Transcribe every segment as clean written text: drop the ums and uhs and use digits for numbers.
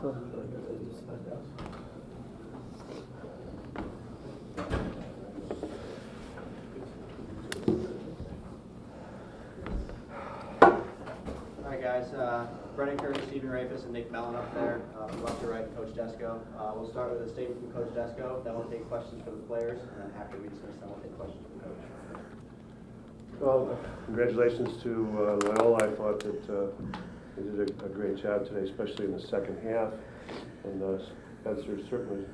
Alright guys, Brennan Curry, Stephen Rehfuss, and Nick Mellen up there. From left to right, Coach Desko. We'll start with a statement from Coach Desko, then we'll take questions from the players, and then after we dismiss them, we'll take questions from Coach. Well, congratulations to Loyola. I thought that they did a great job today, especially in the second half. And Spencer certainly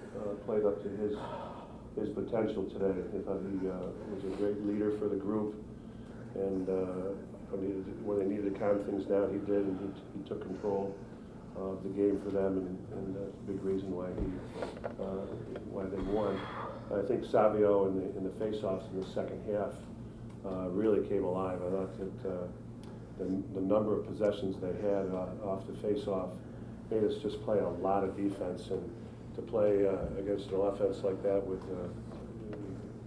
played up to his potential today. I thought he was a great leader for the group. And when they needed to calm things down, he did, and he took control of the game for them, and that's a big reason why they won. I think Savio in the face-offs in the second half really came alive. I thought that the number of possessions they had off the face-off made us just play a lot of defense, and to play against an offense like that with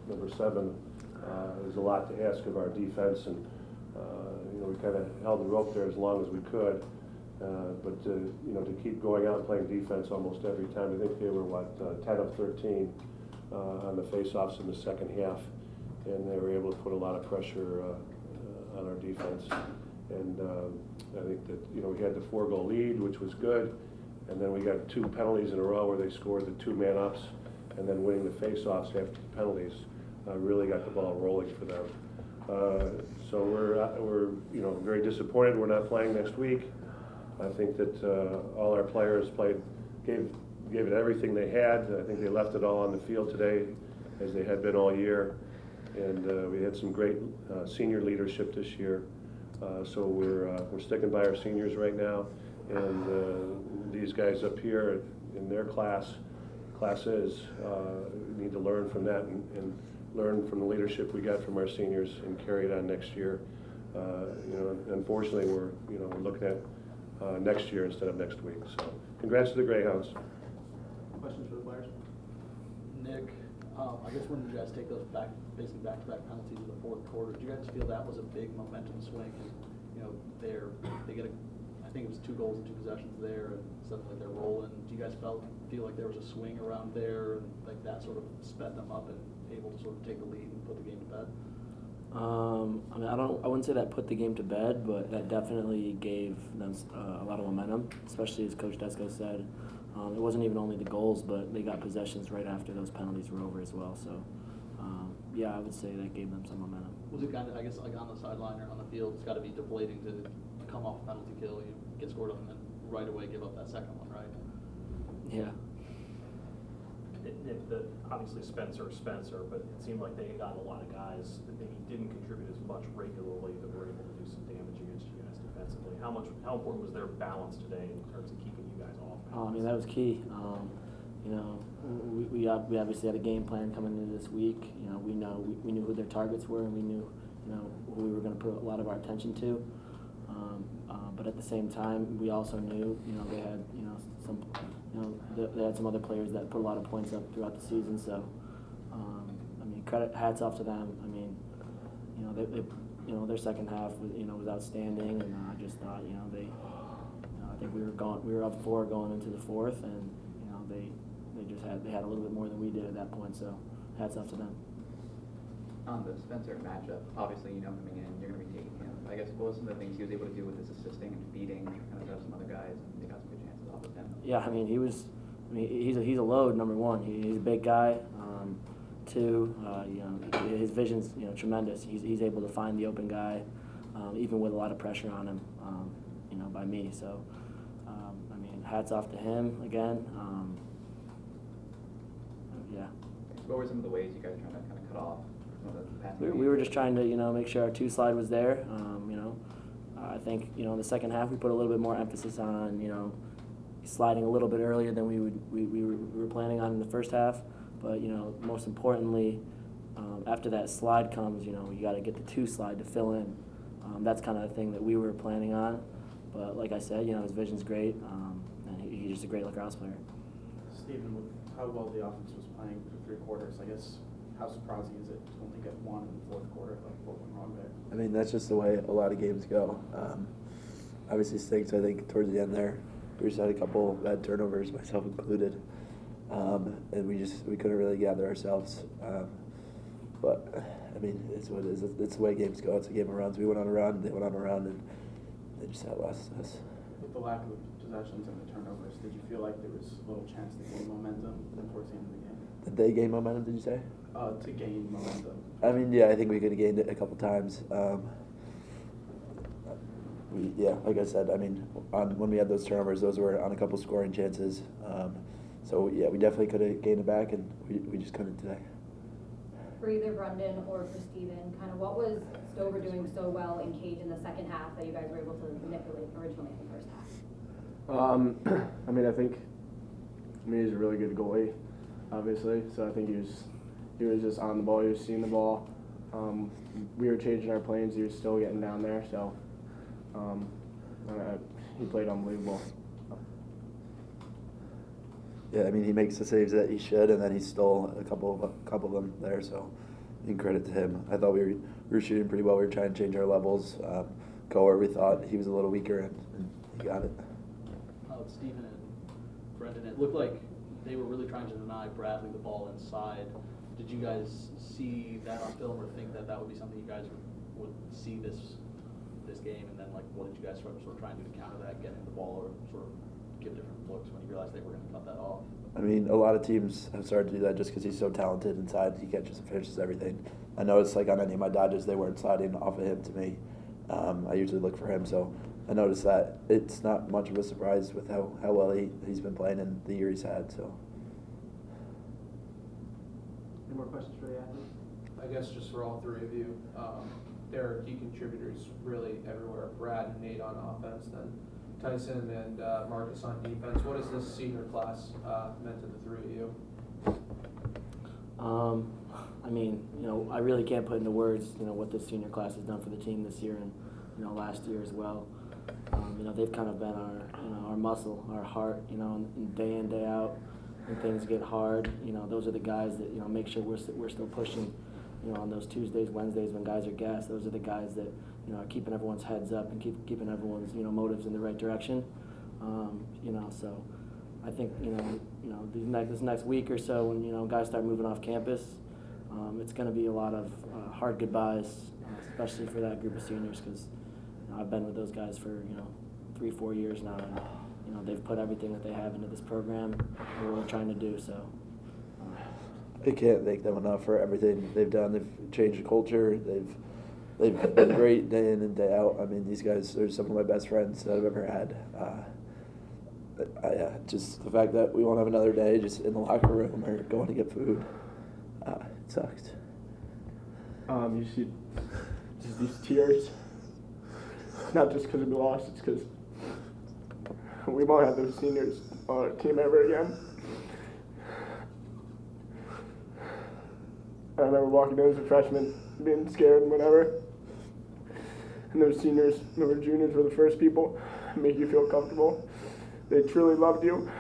number 7 is a lot to ask of our defense, and we kind of held the rope there as long as we could. But to keep going out and playing defense almost every time. I think they were 10 of 13 on the face-offs in the second half, and they were able to put a lot of pressure on our defense. And I think that we had the 4-goal lead, which was good, and then we got 2 penalties in a row where they scored the 2 man-ups, and then winning the face-offs after the penalties really got the ball rolling for them. So we're very disappointed we're not playing next week. I think that all our players gave it everything they had. I think they left it all on the field today, as they had been all year. And we had some great senior leadership this year. So we're sticking by our seniors right now, and these guys up here in their classes need to learn from that and learn from the leadership we got from our seniors and carry it on next year. Unfortunately, we're looking at next year instead of next week. So congrats to the Greyhounds. Questions for the players? Nick, I guess when you guys take those basically back-to-back penalties in the fourth quarter, did you guys feel that was a big momentum swing? And they get I think it was 2 goals and 2 possessions there, and something like they're rolling. Do you guys feel like there was a swing around there, and like that sort of sped them up and able to sort of take the lead and put the game to bed? I wouldn't say that put the game to bed, but that definitely gave them a lot of momentum, especially as Coach Desko said. It wasn't even only the goals, but they got possessions right after those penalties were over as well. So, yeah, I would say that gave them some momentum. Was it kind of, I guess, like on the sideline or on the field, it's got to be deflating to come off a penalty kill, you get scored on, and then right away give up that second one, right? Yeah. Obviously Spencer, but it seemed like they got a lot of guys that maybe didn't contribute as much regularly that were able to do some damage against you guys defensively. How important was their balance today in terms of keeping you guys off? That was key. We obviously had a game plan coming into this week. We knew who their targets were, and we knew who we were going to put a lot of our attention to. But at the same time, we also knew they had they had some other players that put a lot of points up throughout the season. So hats off to them. Their second half was outstanding, and I just thought I think we were up 4 going into the fourth, and they had a little bit more than we did at that point. So hats off to them. On the Spencer matchup, obviously coming in, you're going to be taking him. I guess what were some of the things he was able to do with his assisting and feeding, kind of have some other guys, and they got some good chances off of him? Yeah, he's a load. Number 1, he's a big guy. 2, his vision's tremendous. He's able to find the open guy, even with a lot of pressure on him, by me. So, hats off to him again. Yeah. What were some of the ways you guys were trying to kind of cut off? We were just trying to make sure our 2 slide was there. I think in the second half we put a little bit more emphasis on sliding a little bit earlier than we were planning on in the first half. But most importantly, after that slide comes, you got to get the 2 slide to fill in. That's kind of the thing that we were planning on. But like I said, his vision's great, and he's just a great lacrosse player. Stephen, with how well the offense was playing for 3 quarters, I guess, how surprising is it to only get 1 in the fourth quarter? Like, what went wrong there? That's just the way a lot of games go. Obviously, Stinks, I think, towards the end there, We just had a couple bad turnovers, myself included, and we couldn't really gather ourselves. But I mean, it's what it is. It's the way games go. It's a game of runs. We went on a run, they went on a run, and they just outlasted us. With the lack of possessions and the turnovers, did you feel like there was a little chance to gain momentum towards the end of the game? Did they gain momentum? Did you say? To gain momentum. I mean, yeah, I think we could have gained it a couple times. Like I said, I mean, when we had those turnovers, those were on a couple scoring chances. So yeah, we definitely could have gained it back, and we just couldn't today. For either Brendan or for Steven, kind of what was Stover doing so well in cage in the second half that you guys were able to manipulate originally in the first half? I mean, he's a really good goalie, obviously. So I think he was just on the ball. He was seeing the ball. We were changing our planes. He was still getting down there. So he played unbelievable. Yeah, I mean, he makes the saves that he should, and then he stole a couple of them there. So, in credit to him. I thought we were shooting pretty well. We were trying to change our levels, go where we thought he was a little weaker, and he got it. Steven and Brendan, it looked like they were really trying to deny Bradley the ball inside. Did you guys see that on film, or think that would be something you guys would see this game? And then, like, what did you guys sort of try and do to counter that, getting the ball, or sort of give different looks when you realized they were going to cut that off? I mean, a lot of teams have started to do that just because he's so talented inside. He catches and finishes everything. I noticed, like, on any of my Dodgers, they weren't sliding off of him to me. I usually look for him, so I noticed that. It's not much of a surprise with how well he's been playing in the year he's had. So. Any more questions for the athletes? I guess just for all three of you, there are key contributors really everywhere. Brad and Nate on offense, then Tyson and Marcus on defense. What has this senior class meant to the three of you? I mean, I really can't put into words, what this senior class has done for the team this year and, last year as well. They've kind of been our muscle, our heart, and day in, day out. When things get hard, those are the guys that, make sure we're still pushing, on those Tuesdays, Wednesdays when guys are gassed. Those are the guys that, are keeping everyone's heads up and keeping everyone's, motives in the right direction. So I think, this next week or so when, guys start moving off campus, it's going to be a lot of hard goodbyes, especially for that group of seniors, because I've been with those guys for 3-4 years now, and they've put everything that they have into this program and what we're trying to do. So I can't thank them enough for everything they've done. They've changed the culture. They've been great day in and day out. I mean, these guys are some of my best friends that I've ever had. Just the fact that we won't have another day just in the locker room or going to get food, it sucks. You see just these tears, not just because we lost, it's because we won't have those seniors on our team ever again. I remember walking in as a freshman, being scared and whatever, and those seniors, or juniors, were the first people to make you feel comfortable. They truly loved you,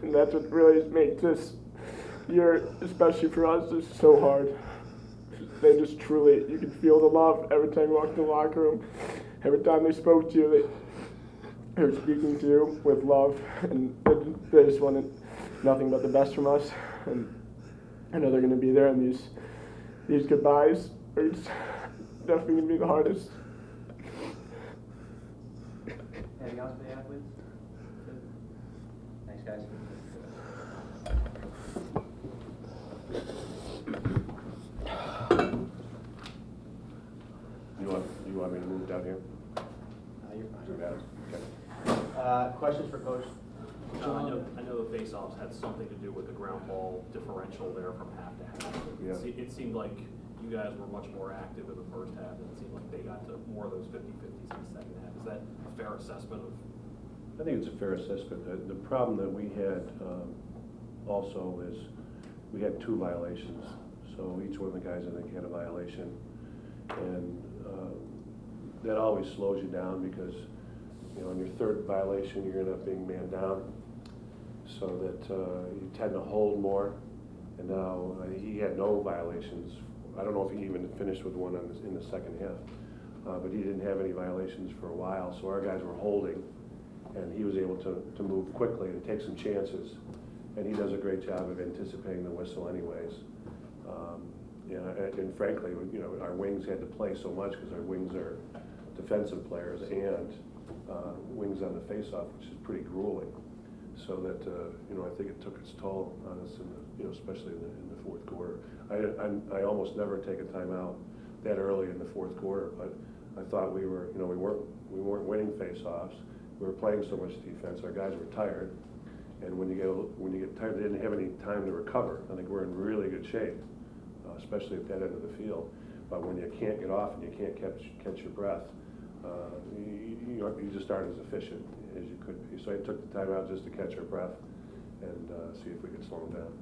and that's what really makes this year, especially for us, is so hard. They just truly, you can feel the love every time you walk in the locker room. Every time they spoke to you, they were speaking to you with love, and they just wanted nothing but the best from us. And I know they're going to be there, and these goodbyes are just definitely going to be the hardest. Anything else for the athletes? Thanks, guys. You want me to move down here? You're fine. Too bad. Okay. Questions for Coach? I know the faceoffs had something to do with the ground ball differential there from half to half. Yeah. It seemed like you guys were much more active in the first half, and it seemed like they got to more of those 50-50s in the second half. Is that a fair assessment of? I think it's a fair assessment. The problem that we had also is we had 2 violations. So each one of the guys, I think, had a violation. And that always slows you down because, on your 3rd violation, you're going to end up being man down. So that you tend to hold more. And now he had no violations. I don't know if he even finished with one in the second half. but he didn't have any violations for a while, so our guys were holding, and he was able to move quickly and take some chances. And he does a great job of anticipating the whistle anyways. And frankly, our wings had to play so much because our wings are defensive players and wings on the faceoff, which is pretty grueling. So that I think it took its toll on us, especially in the fourth quarter. I almost never take a timeout that early in the fourth quarter, but I thought we weren't winning faceoffs. We were playing so much defense. Our guys were tired, and when you get tired, they didn't have any time to recover. I think we're in really good shape, especially at that end of the field. But when you can't get off and you can't catch your breath, you just aren't as efficient as you could be. So I took the timeout just to catch our breath and see if we could slow them down.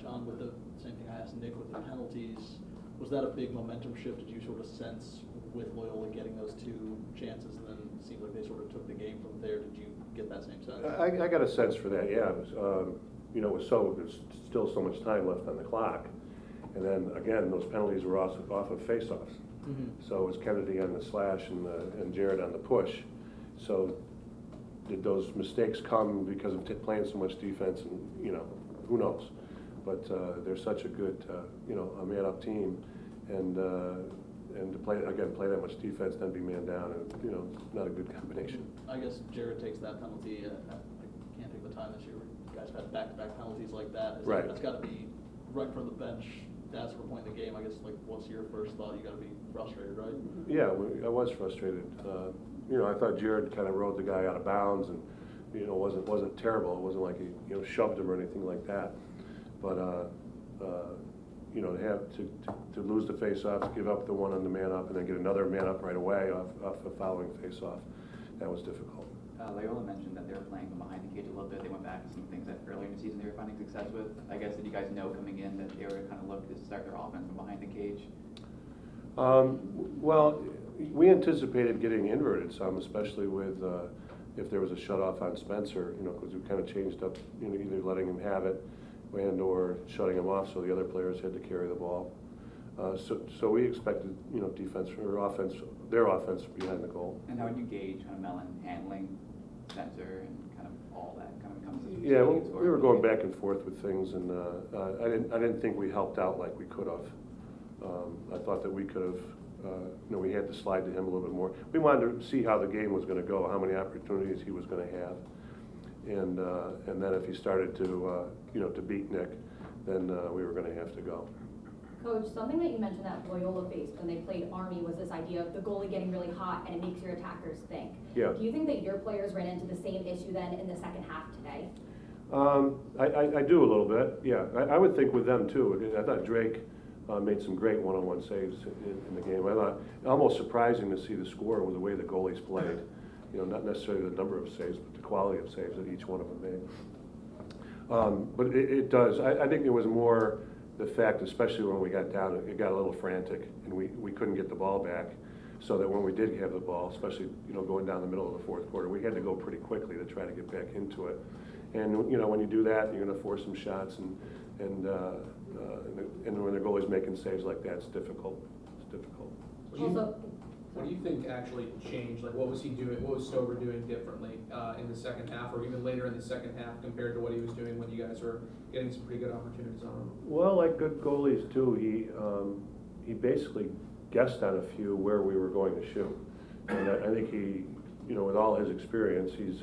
John, with the same thing I asked Nick with the penalties, was that a big momentum shift? Did you sort of sense with Loyola getting those 2 chances, and then it seemed like they sort of took the game from there? Did you get that same sense? I got a sense for that, yeah. It was, there's still so much time left on the clock. And then, again, those penalties were off of face-offs. Mm-hmm. So it was Kennedy on the slash and Jared on the push. So did those mistakes come because of playing so much defense? And, who knows? But they're such a good, a man-up team. And to play that much defense, then be man down, and, not a good combination. I guess Jared takes that penalty. I can't think of the time this year where you guys have had back-to-back penalties like that. Right. That's got to be right from the bench. That's for point in the game. I guess, what's your first thought? You got to be frustrated, right? Yeah, I was frustrated. I thought Jared kind of rode the guy out of bounds, and wasn't terrible. It wasn't like he shoved him or anything like that. But to lose the face-off, give up the one on the man up, and then get another man up right away off the following face-off, that was difficult. Loyola mentioned that they were playing from behind the cage a little bit. They went back to some things that earlier in the season they were finding success with. I guess, did you guys know coming in that they were kind of looking to start their offense from behind the cage? Well, we anticipated getting inverted some, especially with if there was a shutoff on Spencer, because we kind of changed up, either letting him have it and or shutting him off so the other players had to carry the ball. So we expected, defense or offense, their offense behind the goal. And how would you gauge kind of Mellen handling Spencer and kind of all that kind of comes to? Yeah, we were going back and forth with things, and I didn't think we helped out like we could have. I thought that we could have, we had to slide to him a little bit more. We wanted to see how the game was going to go, how many opportunities he was going to have, and then if he started to, to beat Nick, then we were going to have to go. Coach, something that you mentioned that Loyola faced when they played Army was this idea of the goalie getting really hot and it makes your attackers think. Yeah. Do you think that your players ran into the same issue then in the second half today? I do a little bit, yeah. I would think with them too. I thought Drake made some great one-on-one saves in the game. I thought almost surprising to see the score with the way the goalies played. Not necessarily the number of saves, but the quality of saves that each one of them made. But it does. I think it was more the fact, especially when we got down, it got a little frantic, and we couldn't get the ball back. So that when we did have the ball, especially going down the middle of the fourth quarter, we had to go pretty quickly to try to get back into it. And when you do that, you're going to force some shots, and when the goalie's making saves like that, it's difficult. It's difficult. What do you think actually changed? What was he doing? What was Stover doing differently in the second half, or even later in the second half, compared to what he was doing when you guys were getting some pretty good opportunities on him? Well, like good goalies too, he basically guessed on a few where we were going to shoot, and I think he, with all his experience, he's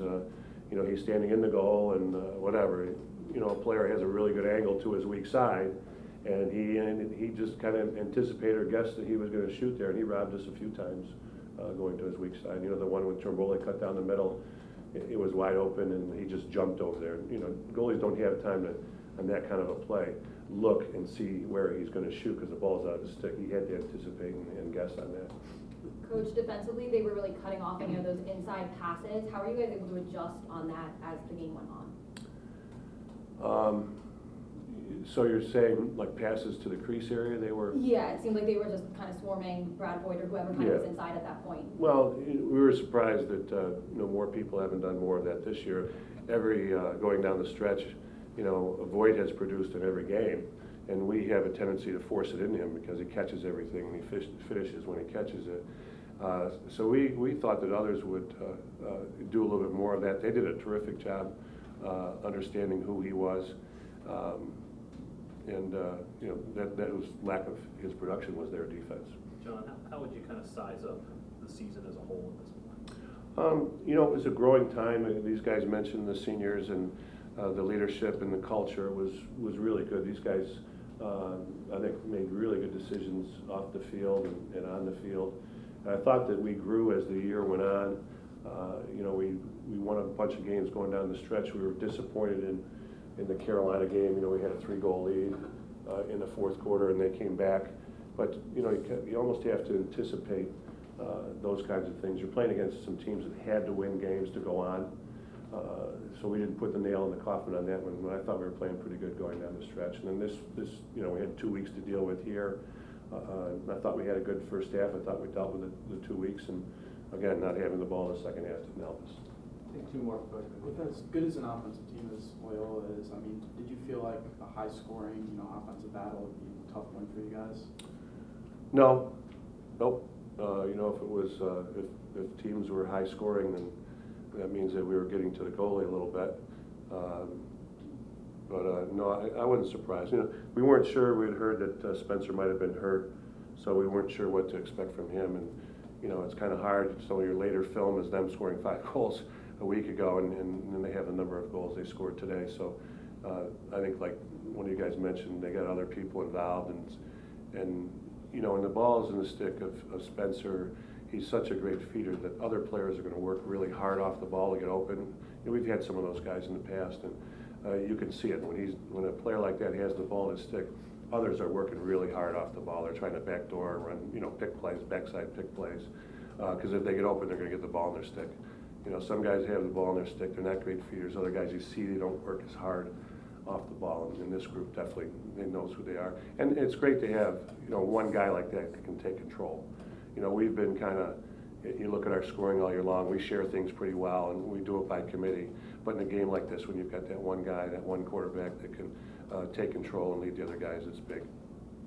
standing in the goal and whatever. A player has a really good angle to his weak side. And he just kind of anticipated or guessed that he was going to shoot there, and he robbed us a few times going to his weak side. The one with Tromboli cut down the middle, it was wide open, and he just jumped over there. Goalies don't have time to, on that kind of a play, look and see where he's going to shoot because the ball's out of his stick. He had to anticipate and guess on that. Coach, defensively, they were really cutting off any of those inside passes. How are you guys able to adjust on that as the game went on? So you're saying like passes to the crease area, they were? Yeah, it seemed like they were just kind of swarming Brad Boyd or whoever kind of was inside at that point. Well, we were surprised that more people haven't done more of that this year. Every going down the stretch, Voigt has produced in every game, and we have a tendency to force it in him because he catches everything and he finishes when he catches it. So we thought that others would do a little bit more of that. They did a terrific job understanding who he was. And you know, that was lack of his production was their defense. John, how would you kind of size up the season as a whole at this point? You know, it was a growing time. These guys mentioned the seniors and the leadership and the culture was really good. These guys, I think, made really good decisions off the field and on the field. And I thought that we grew as the year went on. You know, we won a bunch of games going down the stretch. We were disappointed in the Carolina game. You know, we had a 3-goal lead in the fourth quarter, and they came back. But you know, you almost have to anticipate those kinds of things. You're playing against some teams that had to win games to go on. So we didn't put the nail in the coffin on that one. But I thought we were playing pretty good going down the stretch. And then this, you know, we had 2 weeks to deal with here. I thought we had a good first half. I thought we dealt with the 2 weeks, and again, not having the ball in the second half didn't help us. I think 2 more questions. With as good as an offensive team as Loyola is, I mean, did you feel like a high-scoring, you know, offensive battle would be a tough one for you guys? No, nope. You know, if it was if teams were high-scoring, then that means that we were getting to the goalie a little bit. But no, I wasn't surprised. You know, we weren't sure. We had heard that Spencer might have been hurt, so we weren't sure what to expect from him. And you know, it's kind of hard. Some of your later film is them scoring 5 goals a week ago, and then they have the number of goals they scored today. So I think, like one of you guys mentioned, they got other people involved, and you know, when the ball is in the stick of Spencer, he's such a great feeder that other players are going to work really hard off the ball to get open. You know, we've had some of those guys in the past, and you can see it when a player like that has the ball in his stick. Others are working really hard off the ball. They're trying to backdoor, run, you know, pick plays, backside pick plays, because if they get open, they're going to get the ball in their stick. You know, some guys have the ball in their stick. They're not great feeders. Other guys, you see, they don't work as hard off the ball. And this group definitely, they knows who they are. And it's great to have, you know, one guy like that can take control. You know, we've been kind of, you look at our scoring all year long, we share things pretty well, and we do it by committee. But in a game like this, when you've got that one guy, that one quarterback that can take control and lead the other guys, it's big.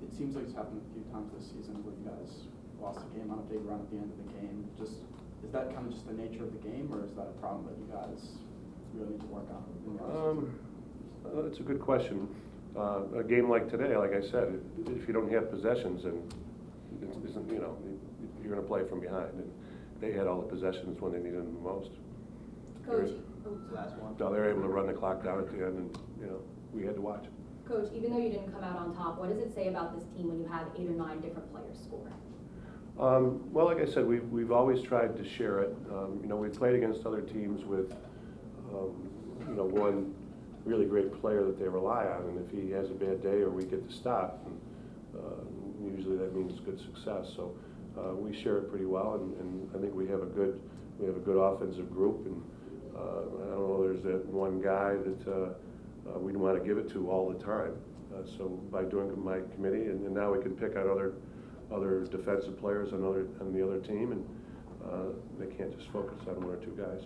It seems like it's happened a few times this season where you guys lost a game on a big run at the end of the game. Just, is that kind of just the nature of the game, or is that a problem that you guys really need to work on in the offseason? That's a good question. A game like today, like I said, if you don't have possessions, then you know, you're going to play from behind. And they had all the possessions when they needed them the most. Coach, Last one. No, they were able to run the clock down at the end, and you know, we had to watch. Coach, even though you didn't come out on top, what does it say about this team when you have 8 or 9 different players score? Well, like I said, we've always tried to share it. You know, we played against other teams with, you know, one really great player that they rely on, and if he has a bad day or we get to stop, usually that means good success. So we share it pretty well, and I think we have a good offensive group. And I don't know, there's that one guy that we don't want to give it to all the time. So by doing my committee, and now we can pick out other defensive players on the other team, and they can't just focus on 1 or 2 guys.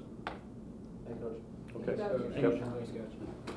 Thank you, Coach. Okay. Thank you, Coach. Yep. Thanks, Coach.